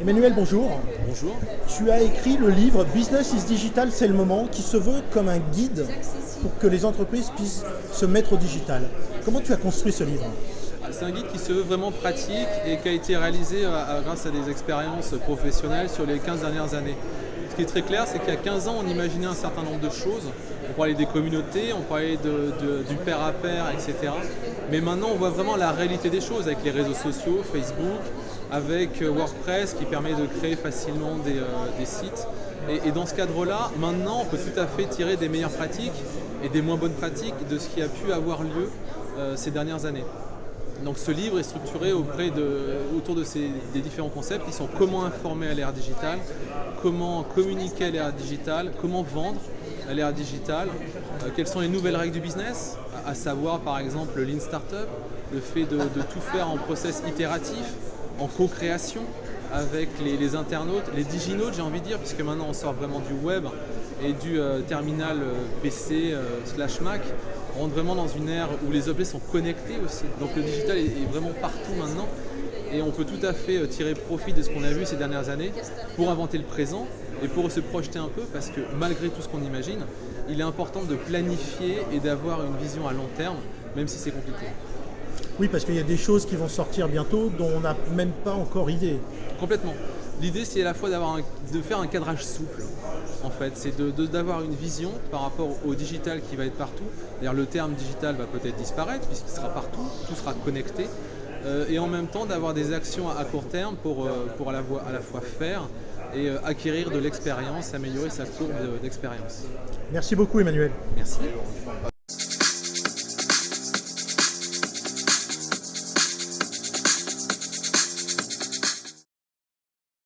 Emmanuel, bonjour. Bonjour. Tu as écrit le livre Business is Digital, c'est le moment, qui se veut comme un guide pour que les entreprises puissent se mettre au digital. Comment tu as construit ce livre? C'est un guide qui se veut vraiment pratique et qui a été réalisé grâce à des expériences professionnelles sur les 15 dernières années. Ce qui est très clair, c'est qu'il y a 15 ans, on imaginait un certain nombre de choses. On parlait des communautés, on parlait du pair à pair, etc. Mais maintenant, on voit vraiment la réalité des choses avec les réseaux sociaux, Facebook, avec WordPress qui permet de créer facilement des sites. Et dans ce cadre-là, maintenant, on peut tout à fait tirer des meilleures pratiques et des moins bonnes pratiques de ce qui a pu avoir lieu ces dernières années. Donc ce livre est structuré autour des différents concepts qui sont comment informer à l'ère digitale, comment communiquer à l'ère digitale, comment vendre à l'ère digitale, quelles sont les nouvelles règles du business, à savoir par exemple le Lean Startup, le fait de tout faire en process itératif, en co-création avec les internautes, les diginautes j'ai envie de dire, puisque maintenant on sort vraiment du web et du terminal PC / Mac. On rentre vraiment dans une ère où les objets sont connectés aussi. Donc le digital est vraiment partout maintenant et on peut tout à fait tirer profit de ce qu'on a vu ces dernières années pour inventer le présent et pour se projeter un peu parce que malgré tout ce qu'on imagine, il est important de planifier et d'avoir une vision à long terme, même si c'est compliqué. Oui, parce qu'il y a des choses qui vont sortir bientôt dont on n'a même pas encore idée. Complètement. L'idée, c'est à la fois de faire un cadrage souple. En fait, c'est d'avoir une vision par rapport au digital qui va être partout. D'ailleurs, le terme digital va peut-être disparaître puisqu'il sera partout, tout sera connecté. Et en même temps, d'avoir des actions à court terme pour à la fois faire et acquérir de l'expérience, améliorer sa courbe d'expérience. Merci beaucoup, Emmanuel. Merci.